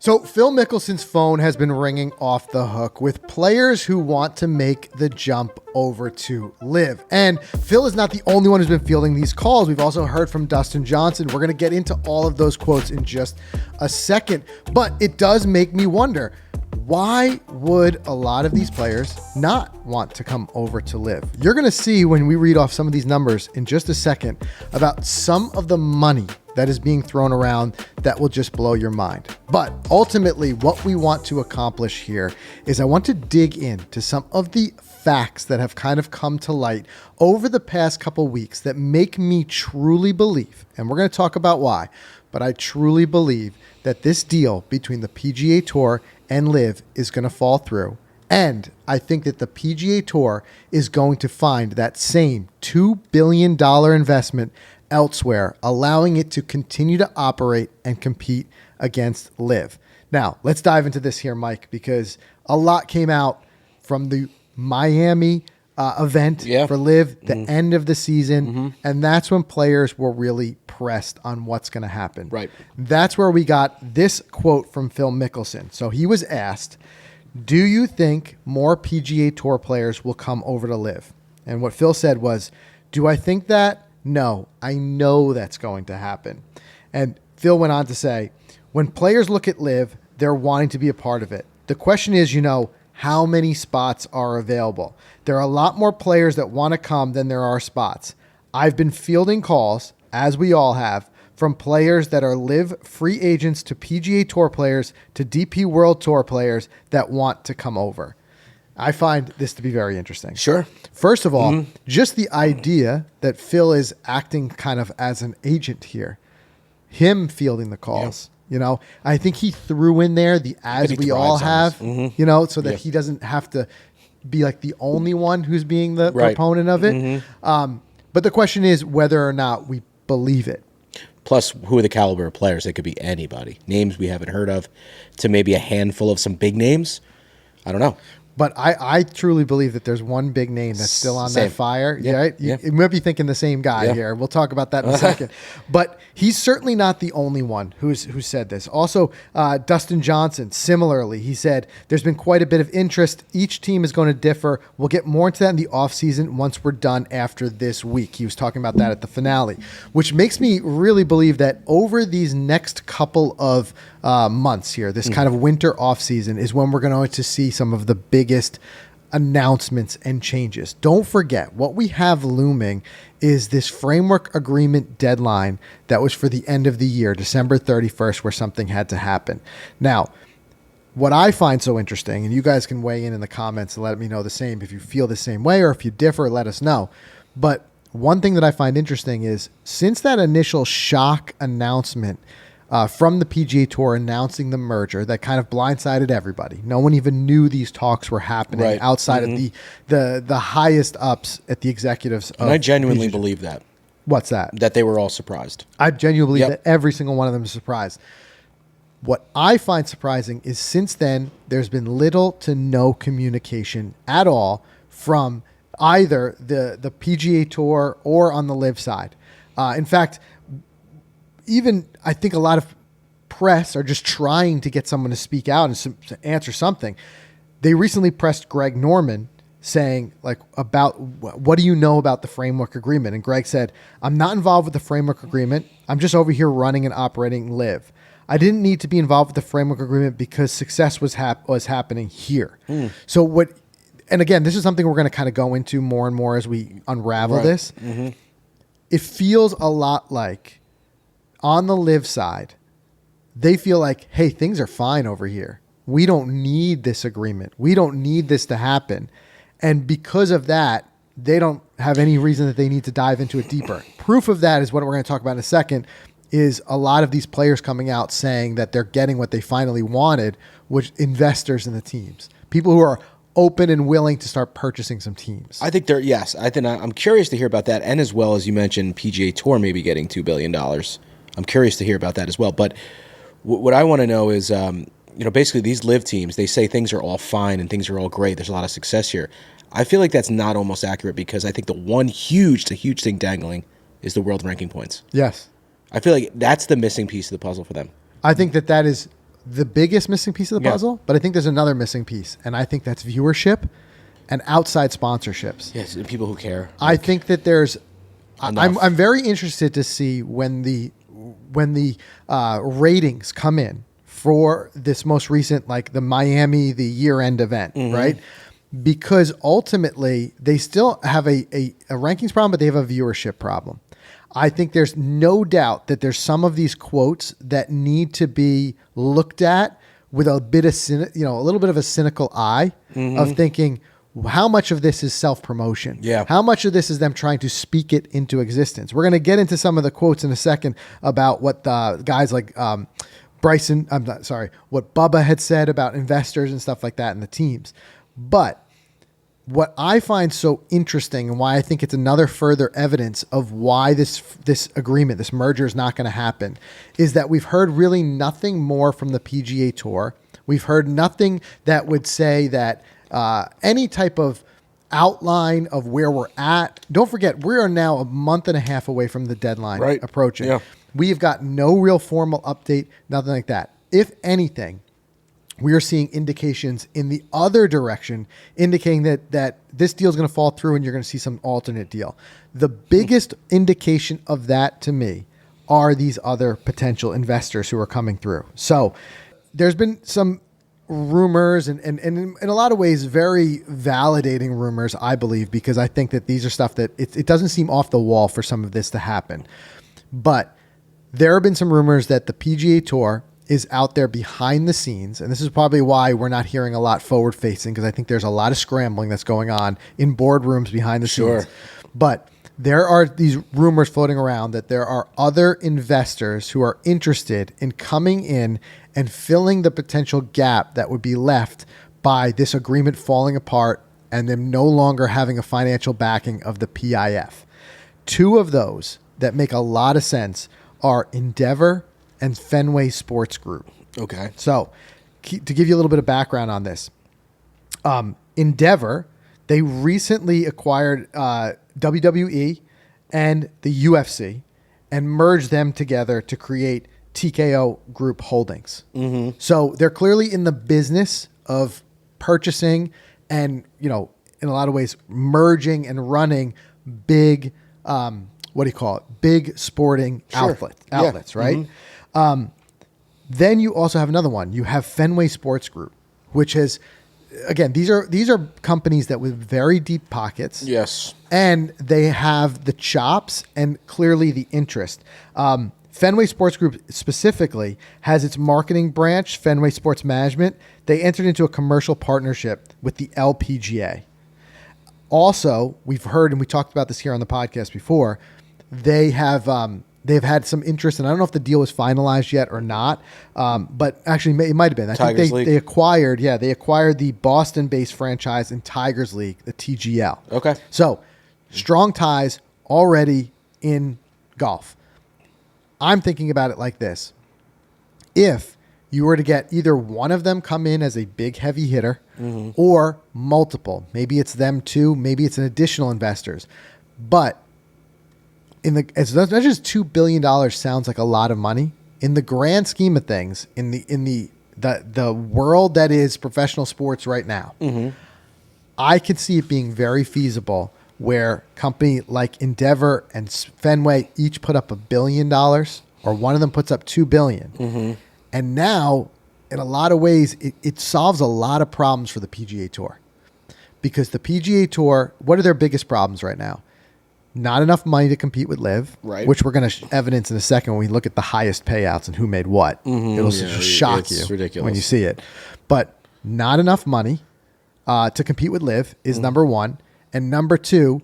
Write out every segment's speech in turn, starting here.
So Phil Mickelson's phone has been ringing off the hook with players who want to make the jump over to LIV. And Phil is not the only one who's been fielding these calls. We've also heard from Dustin Johnson. We're going to get into all of those quotes in just a second. But it does make me wonder, why would a lot of these players not want to come over to LIV? You're going to see when we read off some of these numbers in just a second about some of the money that is being thrown around that will just blow your mind. But ultimately, what we want to accomplish here is I want to dig into some of the facts that have kind of come to light over the past couple weeks that make me truly believe, and we're going to talk about why, but I truly believe that this deal between the PGA Tour and LIV is going to fall through. And I think that the PGA Tour is going to find that same $2 billion investment elsewhere, allowing it to continue to operate and compete against LIV. Now, let's dive into this here, Mike, because a lot came out from the Miami event for LIV, the end of the season, and that's when players were really pressed on what's going to happen. Right. That's where we got this quote from Phil Mickelson. So he was asked, do you think more PGA Tour players will come over to LIV? And what Phil said was, do I think that? No, I know that's going to happen. And Phil went on to say, when players look at LIV, they're wanting to be a part of it. The question is, how many spots are available? There are a lot more players that want to come than there are spots. I've been fielding calls, as we all have, from players that are LIV free agents to PGA Tour players to DP World Tour players that want to come over. I find this to be very interesting. Sure. First of all, just the idea that Phil is acting kind of as an agent here, him fielding the calls. I think he threw in there the as we all have, so that he doesn't have to be like the only one who's being the proponent of it. But the question is whether or not we believe it. Plus, who are the caliber of players? It could be anybody. Names we haven't heard of to maybe a handful of some big names. I don't know. But I truly believe that there's one big name that's still on that fire. You might be thinking the same guy here. We'll talk about that in a second. But he's certainly not the only one who said this. Also, Dustin Johnson, similarly, he said, there's been quite a bit of interest. Each team is going to differ. We'll get more into that in the offseason once we're done after this week. He was talking about that at the finale, which makes me really believe that over these next couple of months here, this kind of winter offseason is when we're going to see some of the biggest announcements and changes. Don't forget, what we have looming is this framework agreement deadline that was for the end of the year, December 31st, where something had to happen. Now, what I find so interesting, and you guys can weigh in the comments and let me know the same if you feel the same way or if you differ, let us know. But one thing that I find interesting is since that initial shock announcement from the PGA Tour announcing the merger that kind of blindsided everybody. No one even knew these talks were happening outside of the highest ups at the executives. And I genuinely believe that. What's that? That they were all surprised. I genuinely believe that every single one of them is surprised. What I find surprising is since then, there's been little to no communication at all from either the PGA Tour or on the LIV side. In fact, even I think a lot of press are just trying to get someone to speak out and to answer something. They recently pressed Greg Norman saying, about what do you know about the framework agreement? And Greg said, I'm not involved with the framework agreement. I'm just over here running and operating LIV. I didn't need to be involved with the framework agreement because success was happening here. So what, and again, this is something we're going to kind of go into more and more as we unravel this. It feels a lot like on the LIV side, they feel like, hey, things are fine over here. We don't need this agreement. We don't need this to happen. And because of that, they don't have any reason that they need to dive into it deeper. Proof of that is what we're going to talk about in a second, is a lot of these players coming out saying that they're getting what they finally wanted, which investors in the teams, people who are open and willing to start purchasing some teams. I think I'm curious to hear about that. And as well as you mentioned, PGA Tour maybe getting $2 billion. I'm curious to hear about that as well. But what I want to know is, basically these LIV teams, they say things are all fine and things are all great. There's a lot of success here. I feel like that's not almost accurate because I think the huge thing dangling is the world ranking points. Yes. I feel like that's the missing piece of the puzzle for them. I think that is the biggest missing piece of the puzzle, but I think there's another missing piece, and I think that's viewership and outside sponsorships. Yes, people who care. I think that there's. I'm very interested to see when the ratings come in for this most recent, like the Miami, the year-end event, right? Because ultimately they still have a rankings problem, but they have a viewership problem. I think there's no doubt that there's some of these quotes that need to be looked at with a bit of, a little bit of a cynical eye of thinking, how much of this is self-promotion? Yeah. How much of this is them trying to speak it into existence? We're going to get into some of the quotes in a second about what the guys like what Bubba had said about investors and stuff like that in the teams. But what I find so interesting and why I think it's another further evidence of why this agreement, this merger is not going to happen, is that we've heard really nothing more from the PGA Tour. We've heard nothing that would say that any type of outline of where we're at. Don't forget, we are now a month and a half away from the deadline approaching. Yeah. We've got no real formal update, nothing like that. If anything, we are seeing indications in the other direction, indicating that this deal is going to fall through and you're going to see some alternate deal. The biggest indication of that to me are these other potential investors who are coming through. So there's been some rumors and in a lot of ways, very validating rumors, I believe, because I think that these are stuff that it doesn't seem off the wall for some of this to happen. But there have been some rumors that the PGA Tour is out there behind the scenes. And this is probably why we're not hearing a lot forward facing, because I think there's a lot of scrambling that's going on in boardrooms behind the scenes. But there are these rumors floating around that there are other investors who are interested in coming in and filling the potential gap that would be left by this agreement falling apart and them no longer having a financial backing of the PIF. Two of those that make a lot of sense are Endeavor and Fenway Sports Group. Okay. So to give you a little bit of background on this, Endeavor, they recently acquired WWE and the UFC and merged them together to create TKO Group Holdings. So they're clearly in the business of purchasing and, in a lot of ways, merging and running big, big sporting outlets, right? Then you also have another one. You have Fenway Sports Group, which has, again, these are companies that with very deep pockets. Yes. And they have the chops and clearly the interest. Fenway Sports Group specifically has its marketing branch, Fenway Sports Management. They entered into a commercial partnership with the LPGA. Also, we've heard, and we talked about this here on the podcast before, they've had some interest, and I don't know if the deal was finalized yet or not, but actually it might have been. I think they acquired the Boston-based franchise in Tigers League, the TGL. Okay. So strong ties already in golf. I'm thinking about it like this. If you were to get either one of them come in as a big heavy hitter or multiple, maybe it's them too, maybe it's an additional investors, but as much as $2 billion sounds like a lot of money, in the grand scheme of things, in the world that is professional sports right now, I could see it being very feasible where company like Endeavor and Fenway each put up $1 billion, or one of them puts up $2 billion. And now, in a lot of ways, it solves a lot of problems for the PGA Tour. Because the PGA Tour, what are their biggest problems right now? Not enough money to compete with LIV, right? Which we're going to evidence in a second when we look at the highest payouts and who made what. It'll just shock you ridiculous when you see it. But not enough money to compete with LIV is number one. And number two,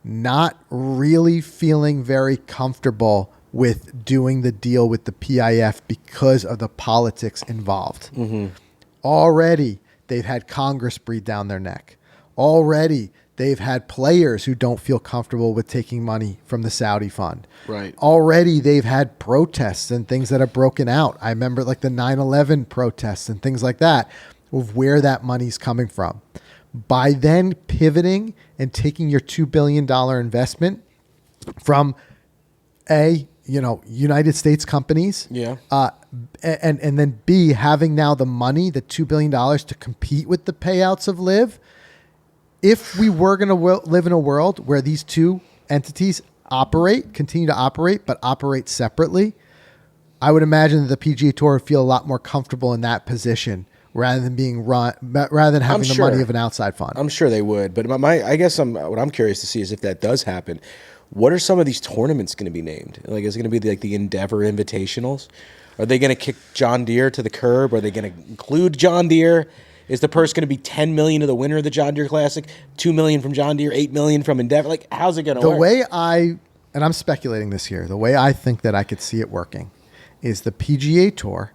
not really feeling very comfortable with doing the deal with the PIF because of the politics involved. Already, they've had Congress breathe down their neck. Already, they've had players who don't feel comfortable with taking money from the Saudi fund. Right. Already, they've had protests and things that have broken out. I remember like the 9/11 protests and things like that, of where that money's coming from. By then pivoting and taking your $2 billion investment from United States companies. Yeah. And then B, having now the money, the $2 billion to compete with the payouts of LIV. If we were going to live in a world where these two entities continue to operate, but operate separately, I would imagine that the PGA Tour would feel a lot more comfortable in that position rather than having the money of an outside fund. I'm sure they would, but I guess what I'm curious to see is if that does happen, what are some of these tournaments going to be named? Like, is it going to be like the Endeavor Invitationals? Are they going to kick John Deere to the curb? Are they going to include John Deere? Is the purse going to be $10 million to the winner of the John Deere Classic, $2 million from John Deere, $8 million from Endeavor? Like, how's it going to work? The way and I'm speculating this here, the way I think that I could see it working is the PGA Tour,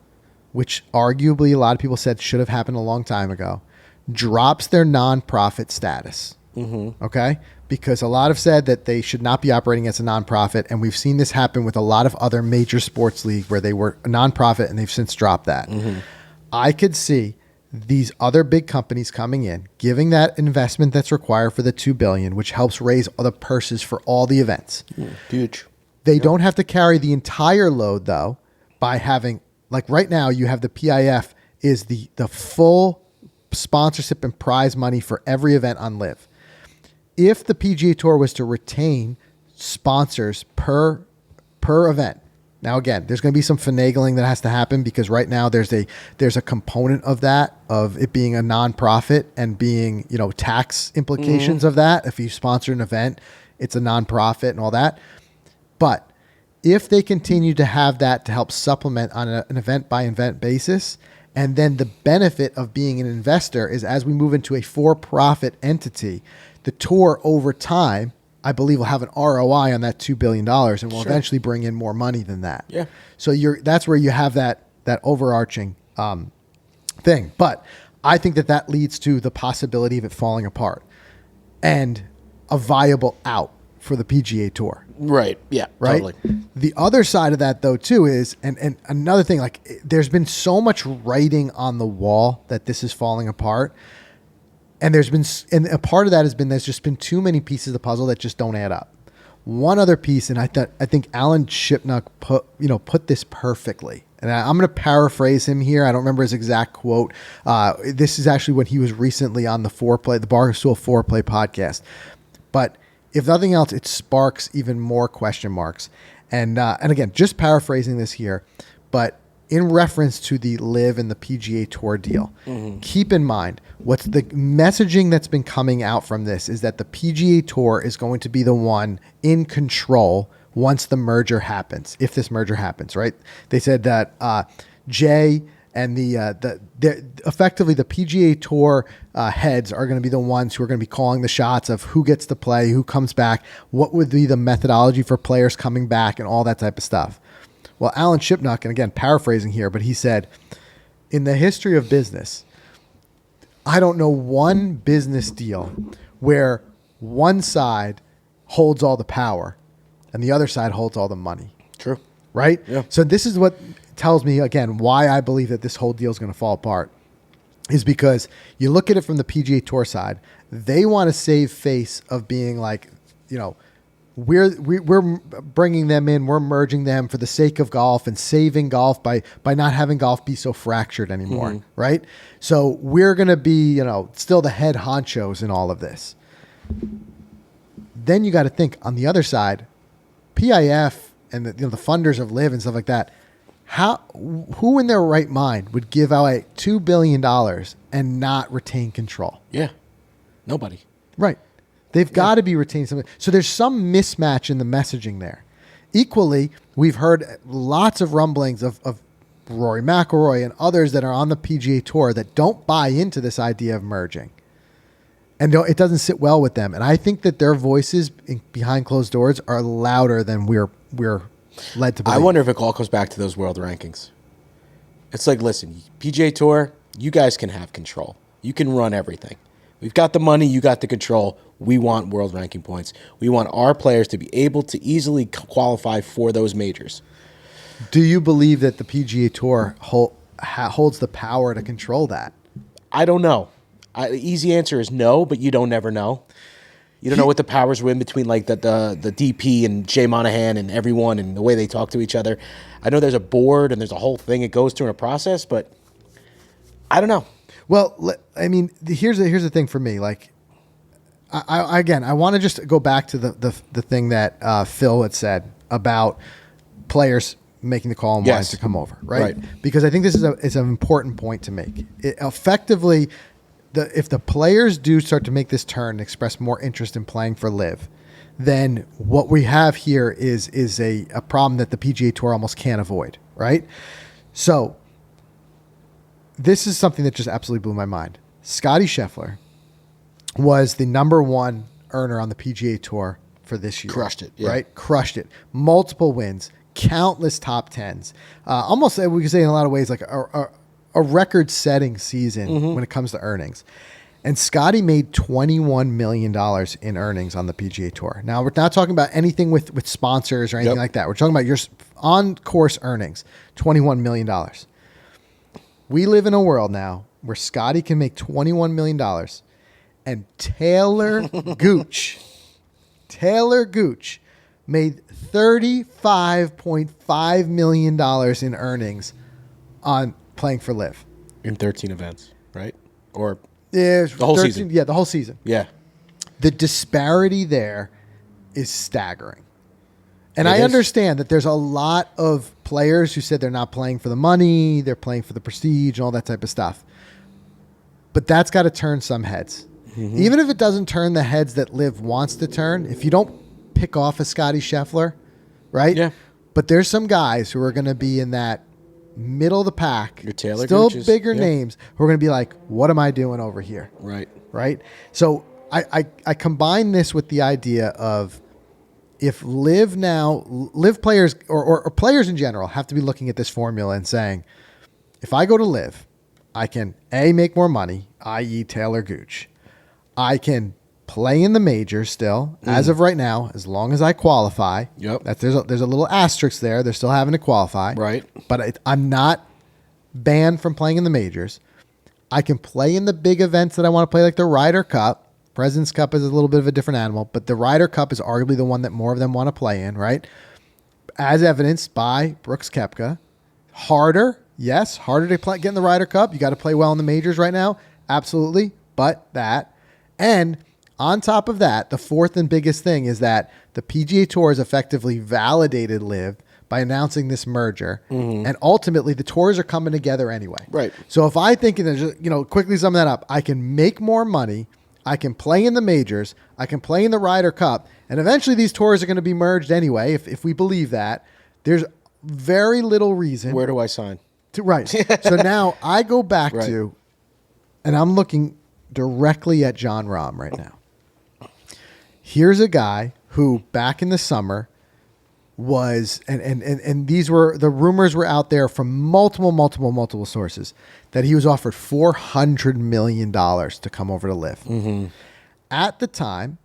which arguably a lot of people said should have happened a long time ago, drops their nonprofit status. Mm-hmm. Okay? Because a lot have said that they should not be operating as a nonprofit, and we've seen this happen with a lot of other major sports leagues where they were a nonprofit and they've since dropped that. Mm-hmm. I could see these other big companies coming in, giving that investment that's required for the $2 billion, which helps raise the purses for all the events. Huge. They don't have to carry the entire load, though, by having, like right now, you have the PIF is the full sponsorship and prize money for every event on LIV. If the PGA Tour was to retain sponsors per event, now again, there's going to be some finagling that has to happen because right now there's a component of that, of it being a nonprofit and being, tax implications of that. If you sponsor an event, it's a nonprofit and all that. But if they continue to have that to help supplement on an event by event basis, and then the benefit of being an investor is as we move into a for-profit entity, the tour over time, I believe, will have an ROI on that $2 billion and will eventually bring in more money than that. Yeah. So that's where you have that overarching thing. But I think that leads to the possibility of it falling apart and a viable out for the PGA Tour. Right. Yeah. Right. Totally. The other side of that, though, too, is and another thing, like there's been so much writing on the wall that this is falling apart. And a part of that has been there's just been too many pieces of the puzzle that just don't add up. One other piece, and I think Alan Shipnuck put this perfectly. And I'm going to paraphrase him here. I don't remember his exact quote. This is actually when he was recently on the Barstool Foreplay podcast. But if nothing else, it sparks even more question marks. And again, just paraphrasing this here, but in reference to the LIV and the PGA Tour deal, keep in mind what's the messaging that's been coming out from this is that the PGA Tour is going to be the one in control once the merger happens, if this merger happens, right? They said that Jay and effectively the PGA Tour heads are going to be the ones who are going to be calling the shots of who gets to play, who comes back, what would be the methodology for players coming back, and all that type of stuff. Well, Alan Shipnuck, and again, paraphrasing here, but he said, in the history of business, I don't know one business deal where one side holds all the power and the other side holds all the money. True. Right? Yeah. So this is what tells me, again, why I believe that this whole deal is going to fall apart is because you look at it from the PGA Tour side, they want to save face of being like, we're bringing them in, we're merging them for the sake of golf and saving golf by not having golf be so fractured anymore, right? So we're going to be, still the head honchos in all of this. Then you got to think on the other side, PIF and the funders of LIV and stuff like that. Who in their right mind would give out $2 billion and not retain control? Yeah, nobody. Right. They've got to be retained something. So there's some mismatch in the messaging there. Equally, we've heard lots of rumblings of Rory McIlroy and others that are on the PGA Tour that don't buy into this idea of merging. And it doesn't sit well with them. And I think that their voices behind closed doors are louder than we're led to believe. I wonder if it all goes back to those world rankings. It's like, listen, PGA Tour, you guys can have control. You can run everything. We've got the money, you got the control. We want world ranking points. We want our players to be able to easily qualify for those majors. Do you believe that the PGA Tour holds the power to control that? I don't know. The easy answer is no, but you don't never know. You don't know what the powers were in between, like the DP and Jay Monahan and everyone, and the way they talk to each other. I know there's a board and there's a whole thing it goes through in a process, but I don't know. Well, I mean, here's the thing for me. Like, I want to just go back to the thing that Phil had said about players making the call and wanting to come over, right? Because I think this is an important point to make. Effectively, if the players do start to make this turn and express more interest in playing for LIV, then what we have here is a problem that the PGA Tour almost can't avoid, right? So this is something that just absolutely blew my mind. Scottie Scheffler was the #1 earner on the PGA Tour for this year. Crushed it, right? Crushed it. Multiple wins, countless top tens. Almost, we could say in a lot of ways, like a record-setting season when it comes to earnings. And Scotty made $21 million in earnings on the PGA Tour. Now, we're not talking about anything with sponsors or anything like that. We're talking about your on-course earnings, $21 million. We live in a world now where Scotty can make $21 million, and Taylor Gooch made $35.5 million in earnings on playing for LIV. In 13 events, right? Or the whole season. Yeah, the whole season. Yeah. The disparity there is staggering. And I understand that there's a lot of players who said they're not playing for the money, they're playing for the prestige and all that type of stuff. But that's got to turn some heads. Even if it doesn't turn the heads that LIV wants to turn, if you don't pick off a Scottie Scheffler, right? Yeah. But there's some guys who are going to be in that middle of the pack, your Taylor still Gooches, bigger names, who are going to be like, what am I doing over here? Right. So I combine this with the idea of, if LIV players or players in general have to be looking at this formula and saying, if I go to LIV, I can make more money, i.e. Taylor Gooch. I can play in the majors still, as of right now, as long as I qualify. There's a little asterisk there. They're still having to qualify. Right. But I'm not banned from playing in the majors. I can play in the big events that I want to play, like the Ryder Cup. President's Cup is a little bit of a different animal, but the Ryder Cup is arguably the one that more of them want to play in, right? As evidenced by Brooks Koepka. Harder, yes, harder to get in the Ryder Cup. You got to play well in the majors right now, absolutely. But that, and on top of that, the fourth and biggest thing is that the PGA Tour has effectively validated LIV by announcing this merger, and ultimately the tours are coming together anyway. Right. So if I think, quickly sum that up, I can make more money. I can play in the majors. I can play in the Ryder Cup. And eventually these tours are going to be merged anyway, if we believe that. There's very little reason. Where do I sign? Right. So now I go back to, and I'm looking directly at Jon Rahm right now. Here's a guy who back in the summer was, and these were, the rumors were out there from multiple sources, that he was offered $400 million to come over to LIV. At the time,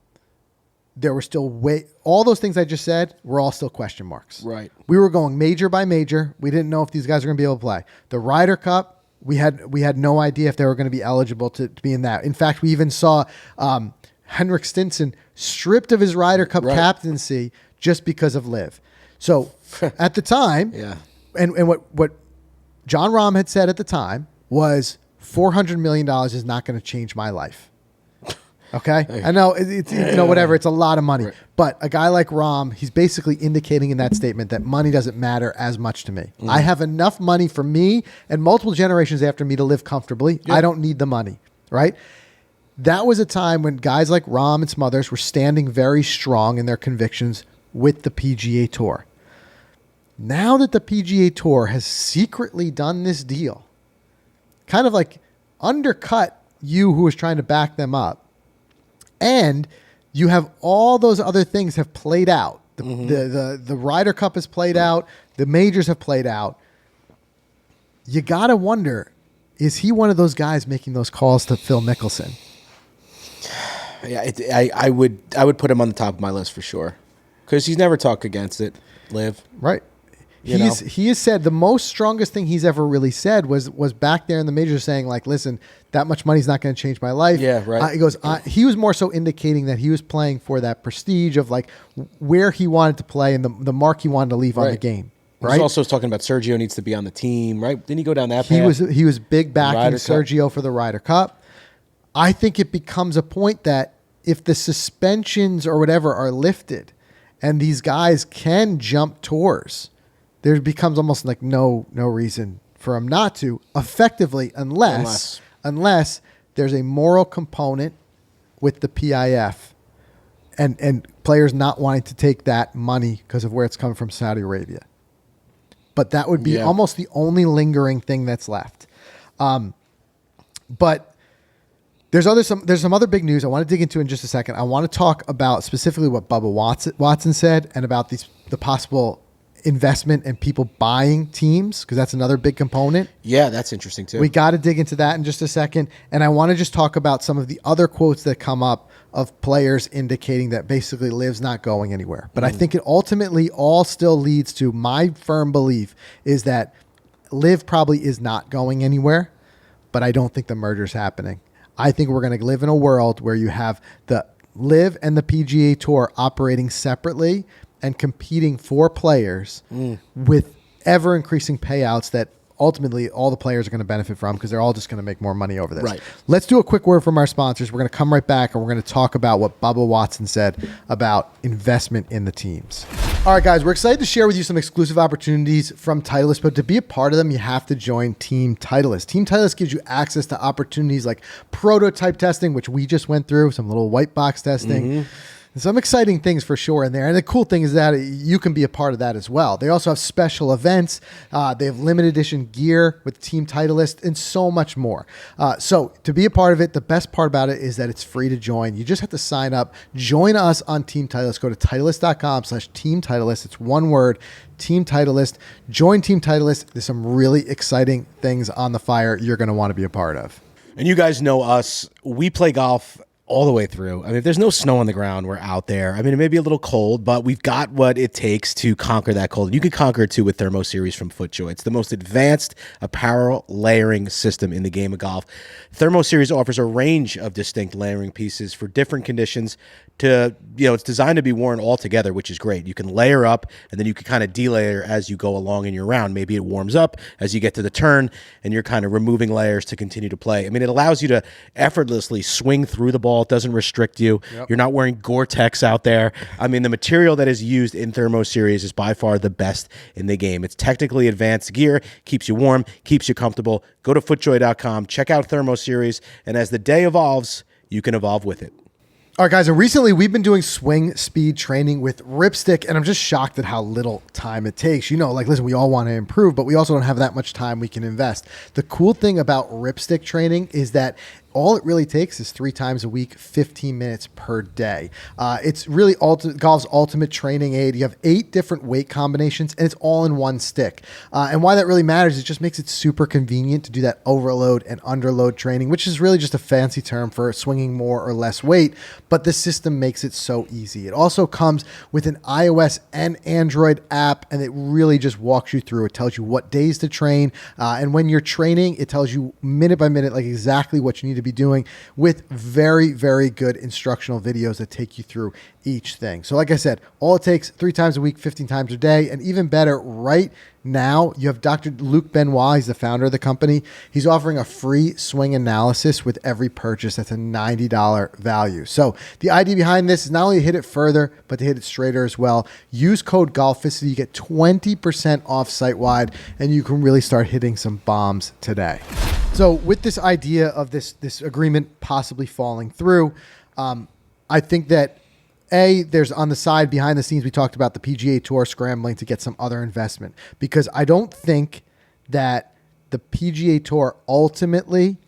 there were still all those things I just said were all still question marks. Right. We were going major by major. We didn't know if these guys were going to be able to play. The Ryder Cup, we had no idea if they were going to be eligible to be in that. In fact, we even saw Henrik Stenson stripped of his Ryder Cup captaincy just because of LIV. So at the time, and what Jon Rahm had said at the time was $400 million is not going to change my life. Okay, I know it's whatever. It's a lot of money, but a guy like Rahm, he's basically indicating in that statement that money doesn't matter as much to me. I have enough money for me and multiple generations after me to live comfortably. I don't need the money, right? That was a time when guys like Rahm and some others were standing very strong in their convictions with the PGA Tour. Now that the PGA Tour has secretly done this deal, kind of like undercut you who was trying to back them up, and you have all those other things have played out. The Ryder Cup has played out. The majors have played out. You got to wonder, is he one of those guys making those calls to Phil Mickelson? Yeah, I would put him on the top of my list for sure, because he's never talked against it. LIV. Right. You know? He has said the most strongest thing he's ever really said was back there in the majors saying like, listen, that much money's not going to change my life. Yeah, right. He goes, he was more so indicating that he was playing for that prestige of like where he wanted to play and the mark he wanted to leave on the game. Right. He also was talking about Sergio needs to be on the team, right? Didn't he go down that path? He was big backing Ryder Sergio for the Ryder Cup. I think it becomes a point that if the suspensions or whatever are lifted and these guys can jump tours, there becomes almost like no reason for them not to effectively unless there's a moral component with the PIF and players not wanting to take that money because of where it's coming from Saudi Arabia. But that would be almost the only lingering thing that's left. But there's some other big news I want to dig into in just a second. I want to talk about specifically what Bubba Watson said and about the possible investment and people buying teams, because that's another big component. Yeah, that's interesting too. We got to dig into that in just a second. And I want to just talk about some of the other quotes that come up of players indicating that basically LIV's not going anywhere. But I think it ultimately all still leads to my firm belief is that LIV probably is not going anywhere, but I don't think the merger's happening. I think we're going to live in a world where you have the LIV and the PGA Tour operating separately and competing for players with ever increasing payouts that ultimately all the players are going to benefit from because they're all just going to make more money over this. Right. Let's do a quick word from our sponsors. We're going to come right back and we're going to talk about what Bubba Watson said about investment in the teams. All right, guys, we're excited to share with you some exclusive opportunities from Titleist, but to be a part of them, you have to join Team Titleist. Team Titleist gives you access to opportunities like prototype testing, which we just went through, some little white box testing. Some exciting things for sure in there. And the cool thing is that you can be a part of that as well. They also have special events. They have limited edition gear with Team Titleist and so much more. So to be a part of it, the best part about it is that it's free to join. You just have to sign up. Join us on Team Titleist. Go to Titleist.com/Team Titleist. It's one word, Team Titleist. Join Team Titleist. There's some really exciting things on the fire you're going to want to be a part of. And you guys know us. We play golf all the way through. I mean, if there's no snow on the ground, we're out there. I mean, it may be a little cold, but we've got what it takes to conquer that cold. And you can conquer it too with Thermo Series from FootJoy. It's the most advanced apparel layering system in the game of golf. Thermo Series offers a range of distinct layering pieces for different conditions it's designed to be worn all together, which is great. You can layer up and then you can kind of delayer as you go along in your round. Maybe it warms up as you get to the turn and you're kind of removing layers to continue to play. I mean, it allows you to effortlessly swing through the ball. It doesn't restrict you. Yep. You're not wearing Gore-Tex out there. I mean, the material that is used in Thermo Series is by far the best in the game. It's technically advanced gear, keeps you warm, keeps you comfortable. Go to FootJoy.com, check out Thermo Series, and as the day evolves, you can evolve with it. All right, guys, and recently we've been doing swing speed training with Ripstick, and I'm just shocked at how little time it takes. Listen, we all want to improve, but we also don't have that much time we can invest. The cool thing about Ripstick training is that all it really takes is 3 times a week, 15 minutes per day. It's really golf's ultimate training aid. You have 8 different weight combinations, and it's all in one stick. And why that really matters is it just makes it super convenient to do that overload and underload training, which is really just a fancy term for swinging more or less weight. But the system makes it so easy. It also comes with an iOS and Android app, and it really just walks you through. It tells you what days to train. And when you're training, it tells you minute by minute, like exactly what you need to be doing with very, very good instructional videos that take you through each thing. So like I said, all it takes 3 times a week, 15 times a day, and even better right now, you have Dr. Luc Benoit. He's the founder of the company. He's offering a free swing analysis with every purchase. That's a $90 value. So the idea behind this is not only to hit it further, but to hit it straighter as well. Use code GOLFISTY. You get 20% off site-wide, and you can really start hitting some bombs today. So with this idea of this agreement possibly falling through, I think that there's on the side behind the scenes, we talked about the PGA Tour scrambling to get some other investment, because I don't think that the PGA Tour ultimately,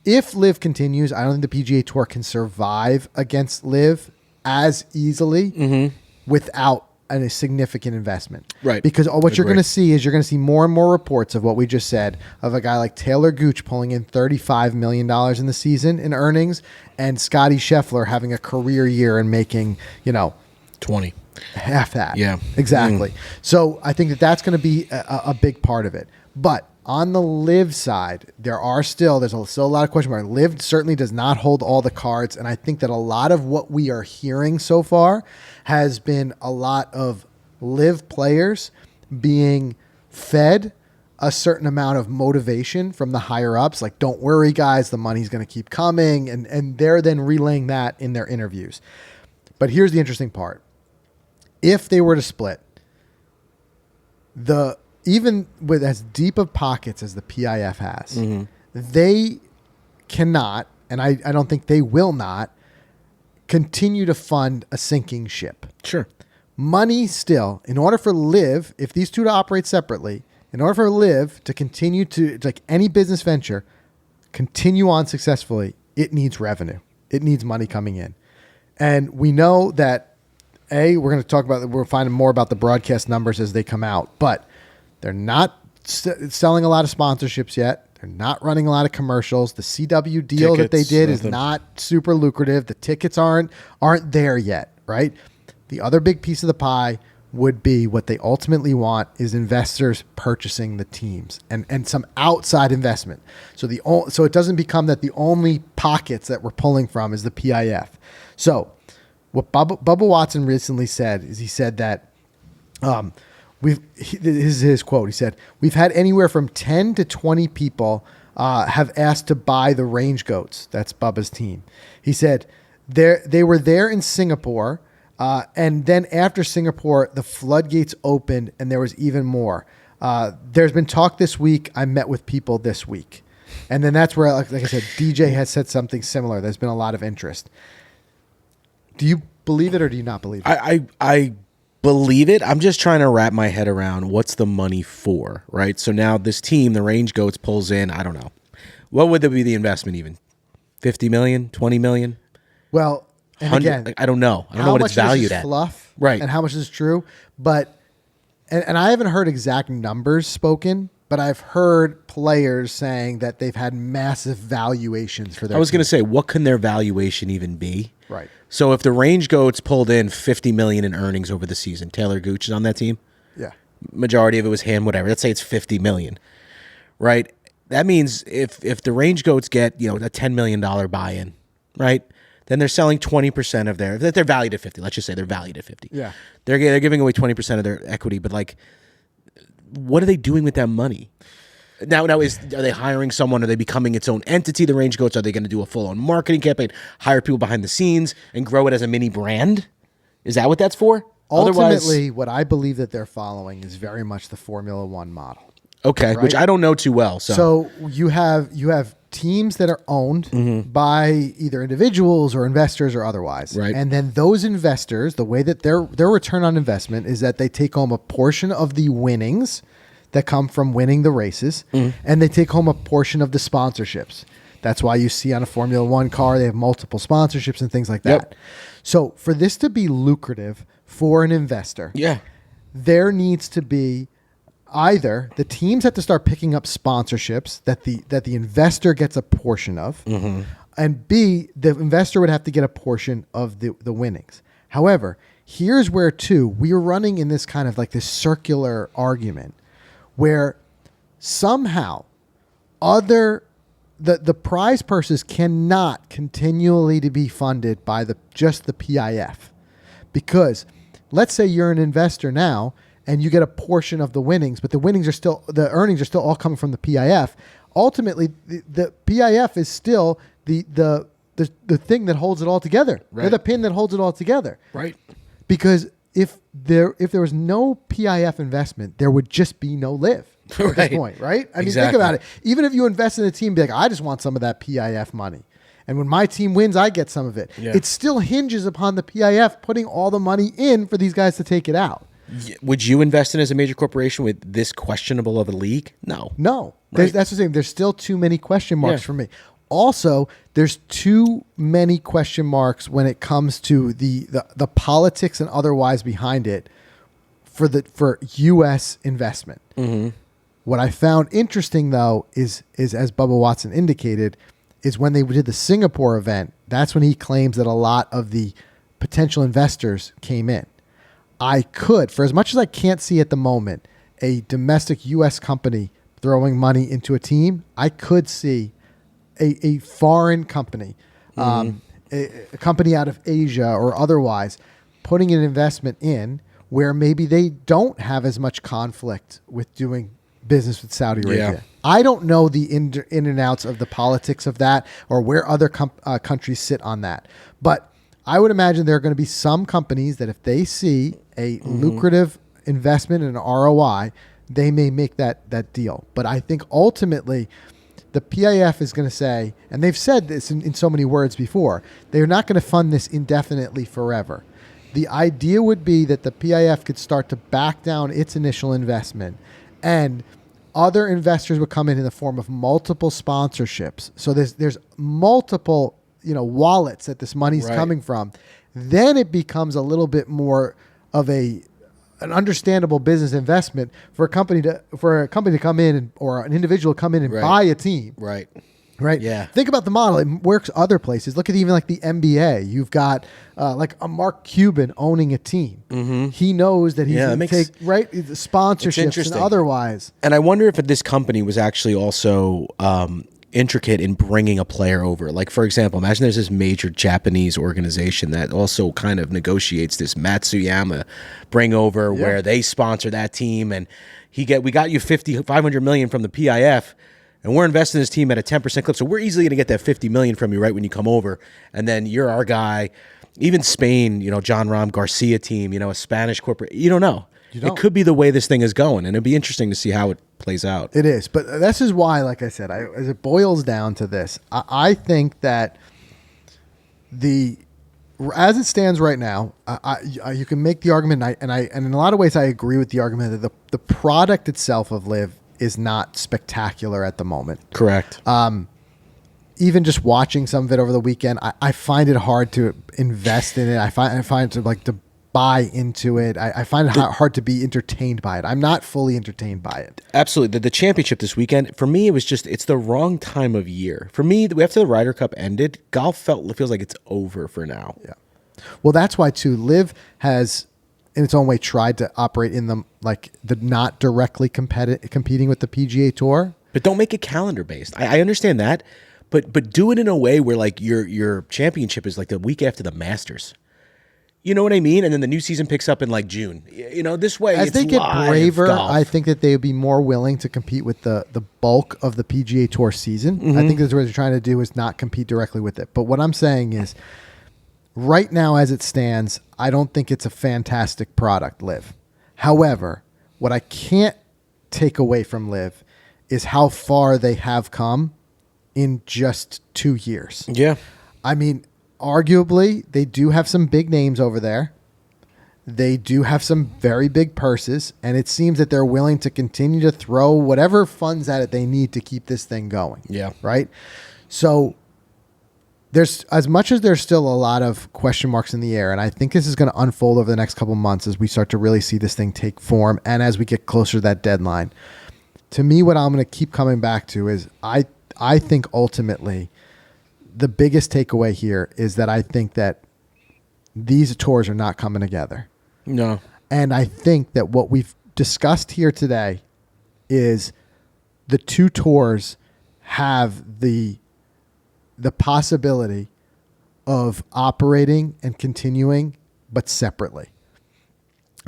if LIV continues, I don't think the PGA Tour can survive against LIV as easily without a significant investment. Right. Because what you're going to see is you're going to see more and more reports of what we just said of a guy like Taylor Gooch pulling in $35 million in the season in earnings, and Scotty Scheffler having a career year and making, 20. half that. Yeah. Exactly. So I think that that's going to be a big part of it. But on the LIV side, there's still a lot of question marks. LIV certainly does not hold all the cards, and I think that a lot of what we are hearing so far has been a lot of LIV players being fed a certain amount of motivation from the higher ups, like, don't worry, guys, the money's going to keep coming, and they're then relaying that in their interviews. But here's the interesting part. If they were to split, even with as deep of pockets as the PIF has, they cannot, and I don't think they will not, continue to fund a sinking ship. Sure. Money still, in order for LIV, if these two to operate separately, in order for LIV to continue to, like any business venture, continue on successfully, it needs revenue. It needs money coming in. And we know that, we're finding more about the broadcast numbers as they come out, but they're not selling a lot of sponsorships yet. They're not running a lot of commercials. The CW deal that they did is not super lucrative. The tickets aren't there yet, right? The other big piece of the pie would be what they ultimately want is investors purchasing the teams and some outside investment. So it doesn't become that the only pockets that we're pulling from is the PIF. So what Bubba Watson recently said is he said that this is his quote. He said, "We've had anywhere from 10 to 20 people have asked to buy the Range Goats." That's Bubba's team. He said they were there in Singapore. And then after Singapore, the floodgates opened and there was even more. There's been talk this week. I met with people this week. And then that's where, like I said, DJ has said something similar. There's been a lot of interest. Do you believe it or do you not believe it? I believe it. I'm just trying to wrap my head around what's the money for, right? So now this team, the Range Goats, pulls in, I don't know. What would be the investment even? 50 million, 20 million? Well, and again, I don't know. I don't know what it's valued at. Fluff, right? And how much is true? But and I haven't heard exact numbers spoken, but I've heard players saying that they've had massive valuations for their. I was going to say, what can their valuation even be? Right. So if the Range Goats pulled in 50 million in earnings over the season, Taylor Gooch is on that team. Yeah. Majority of it was him. Whatever. Let's say it's 50 million. Right. That means if the Range Goats get a $10 million buy-in, right? Then they're selling 20% of they're valued at 50. Let's just say they're valued at 50. Yeah. They're giving away 20% of their equity, but like, what are they doing with that money? Now are they hiring someone? Are they becoming its own entity, the Range Goats? Are they going to do a full-on marketing campaign, hire people behind the scenes, and grow it as a mini brand? Is that what that's for? Ultimately, what I believe that they're following is very much the Formula One model. Okay, right? Which I don't know too well. So you have teams that are owned by either individuals or investors or otherwise. Right. And then those investors, the way that their return on investment is that they take home a portion of the winnings that come from winning the races, and they take home a portion of the sponsorships. That's why you see on a Formula One car, they have multiple sponsorships and things like that. Yep. So for this to be lucrative for an investor, there needs to be either the teams have to start picking up sponsorships that the investor gets a portion of, and B, the investor would have to get a portion of the winnings. However, here's where we're running in this kind of like this circular argument where somehow the prize purses cannot continually to be funded by just the PIF, because let's say you're an investor now and you get a portion of the winnings, but the earnings are still all coming from the PIF. Ultimately, the PIF is still the thing that holds it all together. Right. They're the pin that holds it all together. Right. Because if there was no PIF investment, there would just be no LIV at this point, right? I mean, think about it. Even if you invest in a team, be like, I just want some of that PIF money. And when my team wins, I get some of it. Yeah. It still hinges upon the PIF putting all the money in for these guys to take it out. Would you invest in as a major corporation with this questionable of a league? No. Right. That's the thing. There's still too many question marks for me. Also, there's too many question marks when it comes to the politics and otherwise behind it for U.S. investment. What I found interesting, though, is as Bubba Watson indicated, is when they did the Singapore event, that's when he claims that a lot of the potential investors came in. I could, for as much as I can't see at the moment, a domestic U.S. company throwing money into a team, I could see a foreign company, a company out of Asia or otherwise, putting an investment in where maybe they don't have as much conflict with doing business with Saudi Arabia. Yeah. I don't know the in and outs of the politics of that or where other countries sit on that. But I would imagine there are going to be some companies that if they see a lucrative investment in an ROI, they may make that deal. But I think ultimately the PIF is going to say, and they've said this in so many words before, they're not going to fund this indefinitely forever. The idea would be that the PIF could start to back down its initial investment and other investors would come in the form of multiple sponsorships. So there's multiple, wallets that this money's coming from. Then it becomes a little bit more of an understandable business investment for a company to come in or an individual to come in and buy a team. Right. Yeah. Think about the model. It works other places. Look at even like the NBA. You've got like a Mark Cuban owning a team. Mm-hmm. He knows that he's going to take the sponsorships and otherwise. And I wonder if this company was actually also intricate in bringing a player over. Like, for example, imagine there's this major Japanese organization that also kind of negotiates this Matsuyama bring over where they sponsor that team and we got you $500 million from the PIF. And we're investing in this team at a 10% clip. So we're easily going to get that $50 million from you right when you come over. And then you're our guy. Even Spain, John Rahm Garcia team, a Spanish corporate. You don't know. It could be the way this thing is going. And it'd be interesting to see how it plays out. It is. But this is why, like I said, as it boils down to this, I think that as it stands right now, you can make the argument, and in a lot of ways I agree with the argument that the product itself of LIV is not spectacular at the moment. Correct. Even just watching some of it over the weekend, I find it hard to invest in it. I find it to buy into it. I find it hard to be entertained by it. I'm not fully entertained by it. Absolutely. The championship this weekend, for me, it's the wrong time of year. For me, after the Ryder Cup ended, golf feels like it's over for now. Yeah. Well, that's why too, LIV has in its own way tried to operate in the not directly competing with the PGA Tour. But don't make it calendar based. I understand that, but do it in a way where like your championship is like the week after the Masters. You know what I mean? And then the new season picks up in like June. This way as it's they get braver, golf. I think that they would be more willing to compete with the bulk of the PGA Tour season. Mm-hmm. I think that's what they're trying to do is not compete directly with it. But what I'm saying is, right now, as it stands, I don't think it's a fantastic product, LIV. However, what I can't take away from LIV is how far they have come in just 2 years. Yeah. I mean, arguably, they do have some big names over there. They do have some very big purses, and it seems that they're willing to continue to throw whatever funds at it they need to keep this thing going. Yeah. Right? So there's as much as there's still a lot of question marks in the air, and I think this is going to unfold over the next couple months as we start to really see this thing take form and as we get closer to that deadline. To me, what I'm going to keep coming back to is I think ultimately the biggest takeaway here is that I think that these tours are not coming together. No. And I think that what we've discussed here today is the two tours have the possibility of operating and continuing, but separately.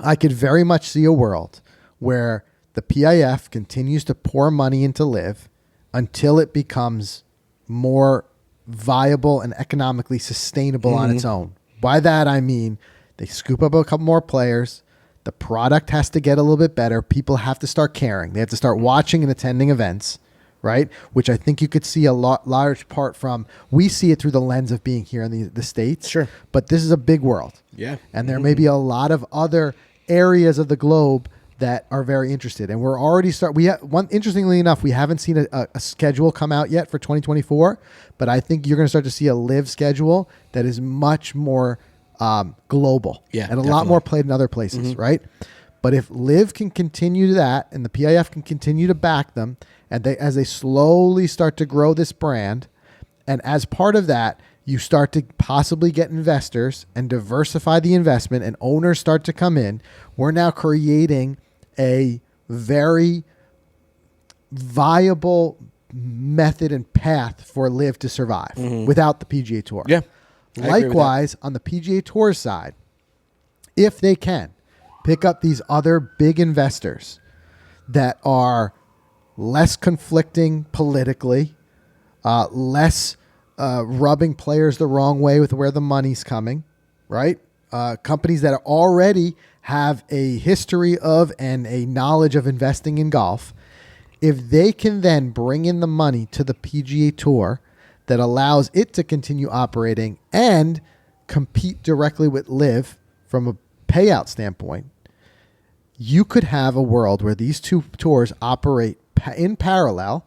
I could very much see a world where the PIF continues to pour money into LIV until it becomes more viable and economically sustainable on its own. By that, I mean they scoop up a couple more players. The product has to get a little bit better. People have to start caring. They have to start watching and attending events. Right, which I think you could see a large part from. We see it through the lens of being here in the States. Sure. But this is a big world. Yeah. And there may be a lot of other areas of the globe that are very interested. And we're already interestingly enough, we haven't seen a schedule come out yet for 2024, but I think you're going to start to see a LIV schedule that is much more global. Yeah, and a lot more played in other places, right? But if LIV can continue that and the PIF can continue to back them, and as they slowly start to grow this brand, and as part of that, you start to possibly get investors and diversify the investment, and owners start to come in. We're now creating a very viable method and path for LIV to survive without the PGA Tour. Yeah. Likewise, on the PGA Tour side, if they can pick up these other big investors that are less conflicting politically, less rubbing players the wrong way with where the money's coming, right? Companies that already have a history of and a knowledge of investing in golf, if they can then bring in the money to the PGA Tour that allows it to continue operating and compete directly with LIV from a payout standpoint, you could have a world where these two tours operate in parallel.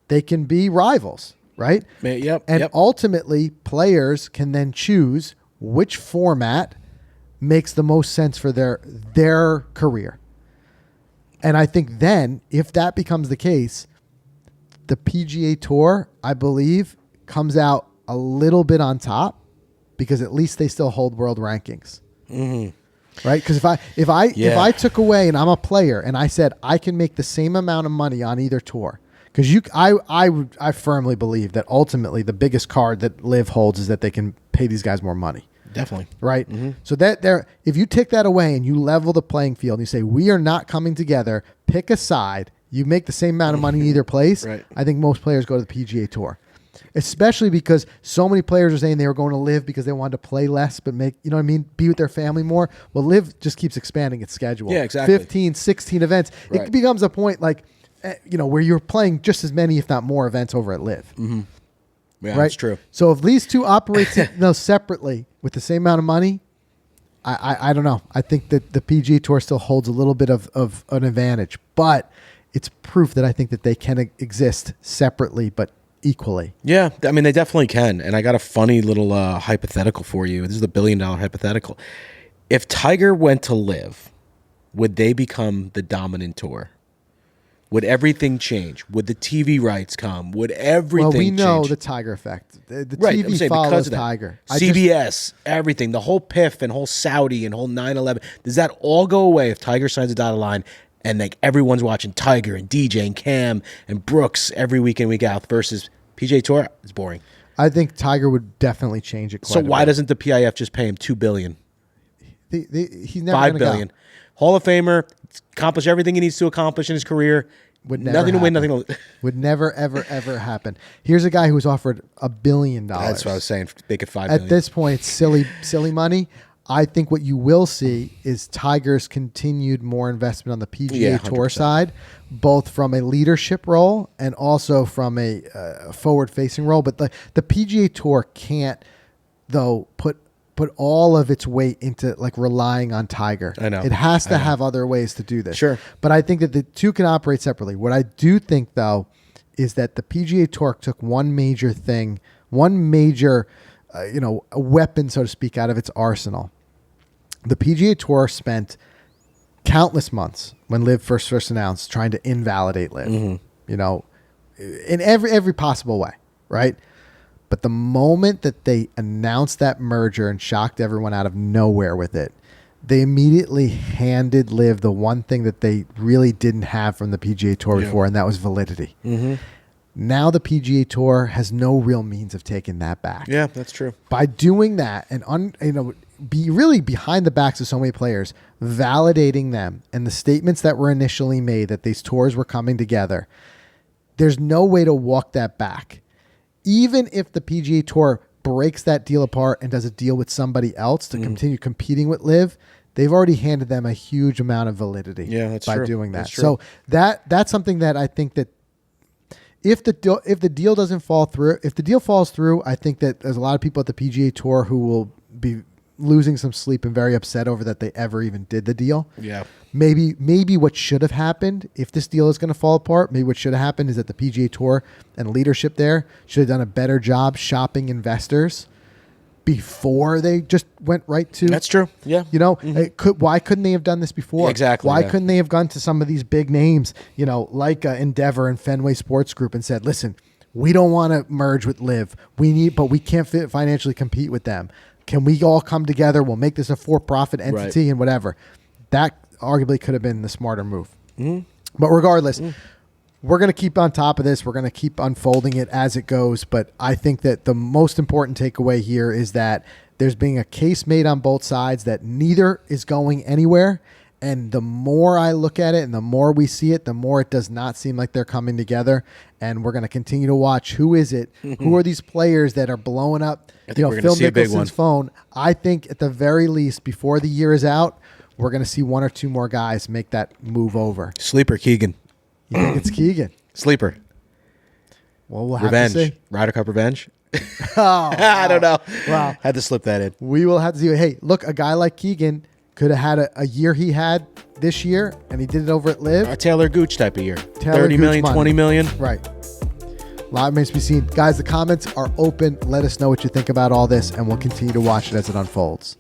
They can be rivals, right? Yep. And ultimately, players can then choose which format makes the most sense for their career. And I think then, if that becomes the case, the PGA Tour, I believe, comes out a little bit on top because at least they still hold world rankings. Right? Because if I took away and I'm a player and I said I can make the same amount of money on either tour, because I firmly believe that ultimately the biggest card that LIV holds is that they can pay these guys more money. Definitely. Right? So if you take that away and you level the playing field and you say we are not coming together, pick a side, you make the same amount of money in either place. Right. I think most players go to the PGA Tour. Especially because so many players are saying they were going to LIV because they wanted to play less but make, you know what I mean, be with their family more. Well, LIV just keeps expanding its schedule. Yeah, exactly. 15, 16 events. Right. It becomes a point like, where you're playing just as many, if not more, events over at LIV. Yeah, Right? that's true. So if these two operate separately with the same amount of money, I don't know. I think that the PGA Tour still holds a little bit of an advantage, but it's proof that I think that they can exist separately but equally. Yeah, I mean, they definitely can. And I got a funny little hypothetical for you. This is the $1 billion hypothetical. If Tiger went to LIV, would they become the dominant tour? Would everything change? Would the TV rights come? Would everything change? Well, we know the Tiger effect. The Right, I'm TV saying follows because of that. Tiger. CBS, everything, the whole PIF and whole Saudi and whole 9/11. Does that all go away if Tiger signs a dotted line and like everyone's watching Tiger and DJ and Cam and Brooks every week in, week out versus PGA Tour? It's boring. I think Tiger would definitely change it quite So a why bit. doesn't the PIF just pay him $2 billion, He's never $5 going billion? to go. Hall of Famer, accomplish everything he needs to accomplish in his career. Would never Nothing to win, happen. nothing to. Would never, ever, ever happen. Here's a guy who was offered $1 billion. That's what I was saying. Make it $5 At billion. this point, it's silly money. I think what you will see is Tiger's continued more investment on the PGA Yeah, Tour 100%. side, both from a leadership role and also from a forward-facing role. But the PGA Tour can't, though, put all of its weight into like relying on Tiger. I know. It has to have other ways to do this. Sure. But I think that the two can operate separately. What I do think, though, is that the PGA Tour took one major a weapon, so to speak, out of its arsenal. The PGA Tour spent countless months when LIV first announced trying to invalidate LIV, in every possible way, right? But the moment that they announced that merger and shocked everyone out of nowhere with it, they immediately handed LIV the one thing that they really didn't have from the PGA Tour before, and that was validity. Now the PGA Tour has no real means of taking that back. Yeah, that's true. By doing that and be really behind the backs of so many players, validating them and the statements that were initially made that these tours were coming together, there's no way to walk that back. Even if the PGA Tour breaks that deal apart and does a deal with somebody else to continue competing with LIV, they've already handed them a huge amount of validity by doing that. That's true. So that's something that I think that if the deal doesn't fall through, if the deal falls through, I think that there's a lot of people at the PGA Tour who will be losing some sleep and very upset over that they ever even did the deal. Yeah. Maybe what should have happened, if this deal is going to fall apart, maybe what should have happened is that the PGA Tour and leadership there should have done a better job shopping investors before they just went right to. That's true. Yeah. Why couldn't they have done this before? Exactly, Why yeah. couldn't they have gone to some of these big names, like Endeavor and Fenway Sports Group and said, listen, we don't want to merge with LIV. But we can't financially compete with them. Can we all come together? We'll make this a for-profit entity and whatever. That arguably could have been the smarter move. But regardless, we're going to keep on top of this. We're going to keep unfolding it as it goes. But I think that the most important takeaway here is that there's being a case made on both sides that neither is going anywhere. And the more I look at it and the more we see it, the more it does not seem like they're coming together. And we're going to continue to watch who is it? Who are these players that are blowing up Phil Mickelson's phone? I think at the very least, before the year is out, we're going to see one or two more guys make that move over. Sleeper Keegan. You think it's Keegan? Sleeper. Well, we'll have to see. Ryder Cup revenge. I don't know. Wow. Had to slip that in. We will have to see. Hey, look, a guy like Keegan could have had a year he had this year, and he did it over at LIV. A Taylor Gooch type of year. Taylor 30 million, Gooch money. 20 million. Right. A lot remains to be seen. Guys, the comments are open. Let us know what you think about all this, and we'll continue to watch it as it unfolds.